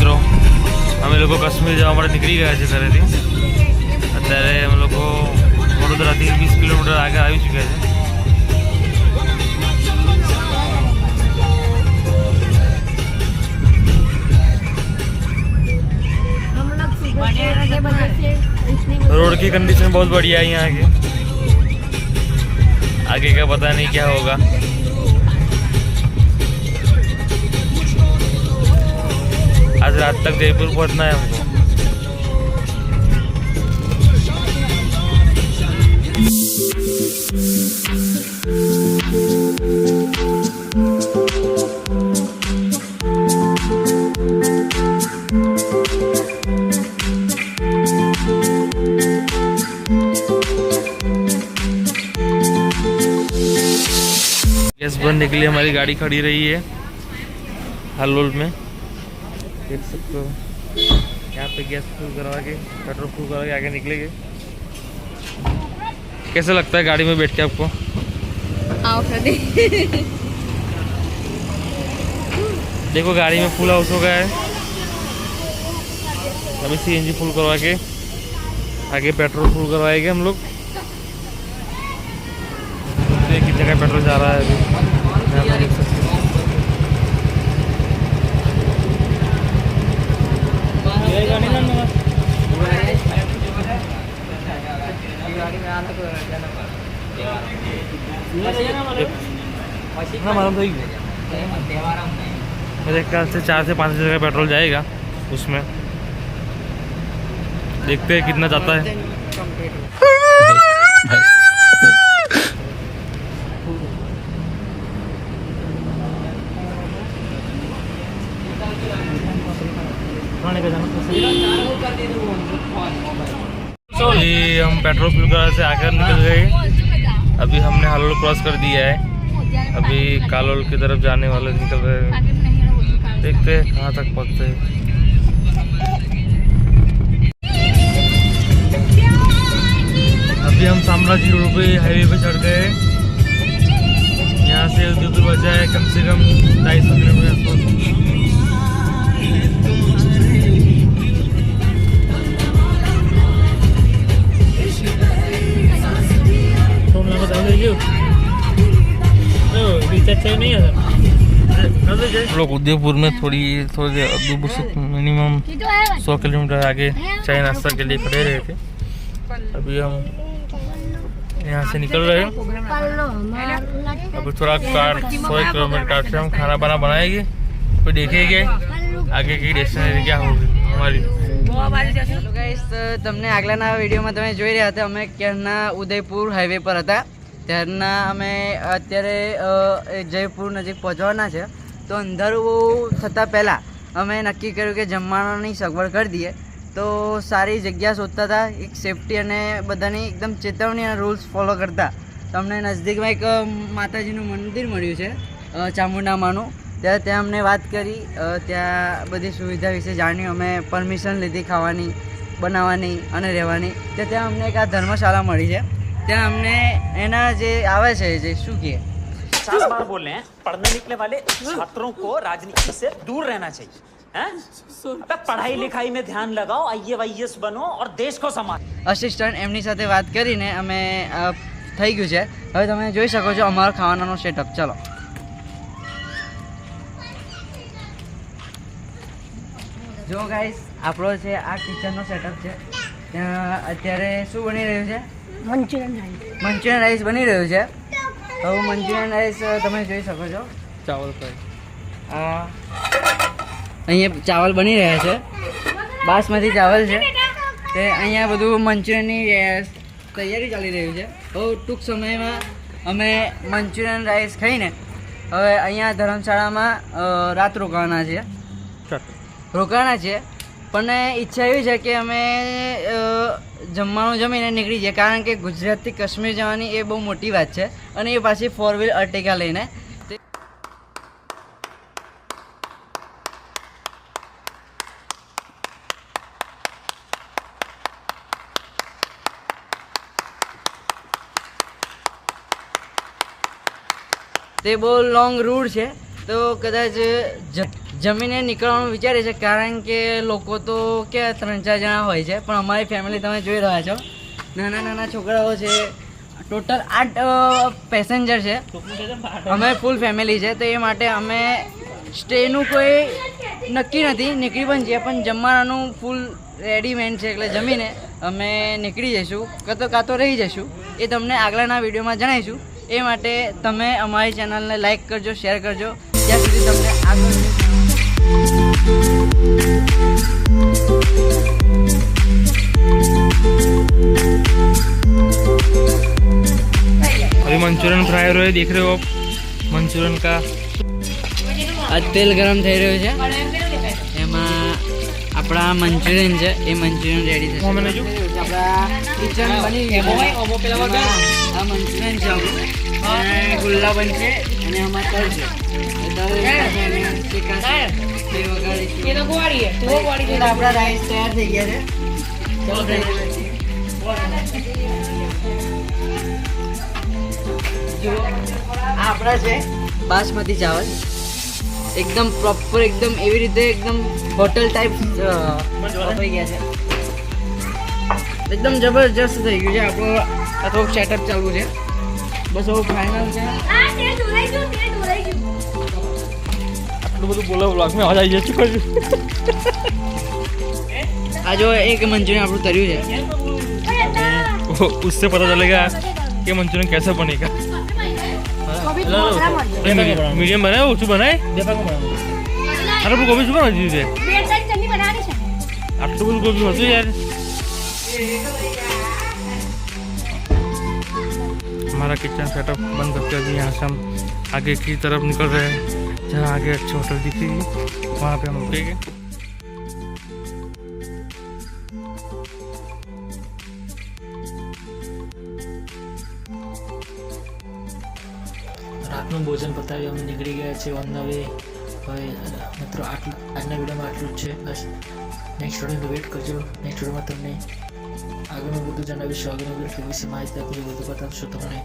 મિત્રો, અમે લોકો કાશ્મીર જવા માટે નીકળી ગયા છે ઘરેથી. અત્યારે અમે લોકો વડોદરાથી 20 કિલોમીટર આગળ આવી ચૂક્યા છે. रोड की कंडीशन बहुत बढ़िया है यहाँ की. आगे का पता नहीं क्या होगा. आज रात तक जयपुर पहुँचना है हमको. गैस भरने के लिए हमारी गाड़ी खड़ी रही है हलोल में. देख सकते हो यहाँ पे गैस फुल करवा के पेट्रोल फुल करवा के आगे निकलेंगे. कैसा लगता है गाड़ी में बैठ के आपको? आओ देखो गाड़ी में फुल हाउस हो गया है. अभी सीएनजी फुल करवा के आगे पेट्रोल फुल करवाएंगे हम लोग. कितने का पेट्रोल जा रहा है अभी यहाँ पे देख सकते हो. मेरे ख्याल से 4 से 5 लीटर का पेट्रोल जाएगा उसमें. देखते हैं कितना जाता है. ये हम पेट्रोल फिल करा से आकर निकल गए. अभी हमने हलोल क्रॉस कर दिया है. अभी कालोल की तरफ जाने वाले निकल रहे हैं. देखते हैं कहाँ तक पहुँचते हैं. अभी हम शामराजी रोड पे हाईवे पे चढ़ गए. यहाँ से उदयपुर बचा है कम से कम 250 किलोमीटर आसपास. लोग उदयपुर में थोड़ी दूर से मिनिमम 100 किलोमीटर आगे चाय नाश्ता के लिए खड़े रहे थे. अभी हम यहाँ से निकल रहे हैं. अभी थोड़ा 100 किलोमीटर काट से हम खाना बना बनाएंगे. फिर देखेंगे आगे की डेस्टिनेशन क्या होगी हमारी. હેલો ગાઈસ, તમને આગલાના વિડીયોમાં તમે જોઈ રહ્યા હતા અમે ક્યારના ઉદયપુર હાઈવે પર હતા. ત્યારના અમે અત્યારે જયપુર નજીક પહોંચવાના છે. તો અંધારું થતાં પહેલાં અમે નક્કી કર્યું કે જમવાની સગવડ કરી દઈએ. તો સારી જગ્યા શોધતા હતા, એક સેફટી અને બધાની એકદમ ચેતવણી અને રૂલ્સ ફોલો કરતા તમને નજદીકમાં એક માતાજીનું મંદિર મળ્યું છે ચામુંડામાનું. ત્યાં અમને વાત કરી, ત્યાં બધી સુવિધા વિશે જાણ્યું. અમે પરમિશન લીધી ખાવાની, બનાવવાની અને રહેવાની. ત્યાં અમને એક આ ધર્મશાળા મળી છે. ત્યાં અમને એના જે આવે છે જે શું કહે 50 बार बोल रहे हैं पढ़ने निकले वाले छात्रों को राजनीति से दूर रहना चाहिए. हैं? अबे पढ़ाई लिखाई में ध्यान लगाओ, IAS बनो और देश को संभालो. અસિસ્ટન્ટ એમની સાથે વાત કરીને અમે થઈ ગયું છે. હવે તમે જોઈ શકો છો અમારો ખાવાનાનો સેટઅપ. ચાલો જો ગાઈસ, આપણો છે આ કિચનનો સેટઅપ છે. ત્યાં અત્યારે શું બની રહ્યું છે? મંચુરિયન રાઈસ બની રહ્યું છે. હવે મંચુરિયન રાઈસ તમે જોઈ શકો છો. चावल फ्राई. અહીંયા ચાવલ બની રહ્યા છે. બાસમતી ચાવલ છે. તે અહીંયા બધું મંચુરિયનની તૈયારી ચાલી રહી છે. બહુ ટૂંક સમયમાં અમે મંચુરિયન રાઈસ ખાઈને હવે અહીંયા ધર્મશાળામાં રાત રોકાવાના છીએ. પણ ઈચ્છા એવી છે કે અમે જમવાનું જમીને નીકળી જઈએ, કારણ કે ગુજરાતથી કાશ્મીર જવાની એ બહુ મોટી વાત છે. અને એ પાછી 4 વ્હીલ અર્ટિગા લઈને. તે બહુ લોંગ રૂટ છે. તો કદાચ જમીને નીકળવાનું વિચારે છે, કારણ કે લોકો તો કે 3-4 જણા હોય છે, પણ અમારી ફેમિલી તમે જોઈ રહ્યા છો, નાના નાના છોકરાઓ છે, ટોટલ 8 પેસેન્જર છે. અમે ફૂલ ફેમિલી છે, તો એ માટે અમે સ્ટેનું કોઈ નક્કી નથી, નીકળી પણ જઈએ, પણ જમવાનું ફૂલ રેડીમેડ છે, એટલે જમીને અમે નીકળી જઈશું, કાં તો રહી જઈશું, એ તમને આગળના વિડીયોમાં જણાવીશું. એ માટે તમે અમારી ચેનલને લાઈક કરજો, શેર કરજો, જ્યાં સુધી તમને આગળ अभी मंचूरियन फ्राई हो रहे देख रहे हो आप मंचूरियन का આ તેલ ગરમ થઈ રહ્યું છે, એમાં આપણા મંચુરિયન છે, એ મંચુરિયન રેડી થશે. આપણા કિચન બની ગયું છે. આ મંચુરિયન છે આપણું, અને ગુલ્લા બનશે, અને આમાં તલ છે. આપણા રાઈસ તૈયાર થઈ ગયા છે. આ આપણા છે બાસમતી ચાવલ, એકદમ પ્રોપર, એકદમ એવી રીતે એકદમ હોટલ ટાઈપ થઈ ગયા છે, એકદમ જબરજસ્ત થઈ ગયું છે. આપણો આ થોડુંક સેટઅપ ચાલુ છે, બસ હવે ફાઇનલ છે. આટલું બધું બોલો વ્લોગમાં અવાજ આવી જશે. આ જો એક મંચુરિયન આપણું તર્યું છે, उससे पता चलेगा कि मंचूरियन कैसा बनेगा. मीडियम बनाए ओछું બનાય અરે ગોભી શું બનાવી દીધું આટલું બધું ગોભી હતું यार. हमारा किचन सेटअप बंद करके अभी यहाँ से हम आगे की तरफ निकल रहे हैं, जहाँ आगे अच्छी होटल दिख रही है वहाँ पे हम रुकेंगे. રાતનું ભોજન પતાવી અમે નીકળી ગયા છીએ ઓન ધ વે. હવે મિત્રો આજના વિડીયોમાં આટલું જ છે, બસ. નેક્સ્ટ વિડીયોનો વેઇટ કરજો. નેક્સ્ટ વિડીયોમાં તમને આગળનું બધું જણાવીશું, આગળનું વિશે માહિતી આપીશું, બધું બતાવશું તમને.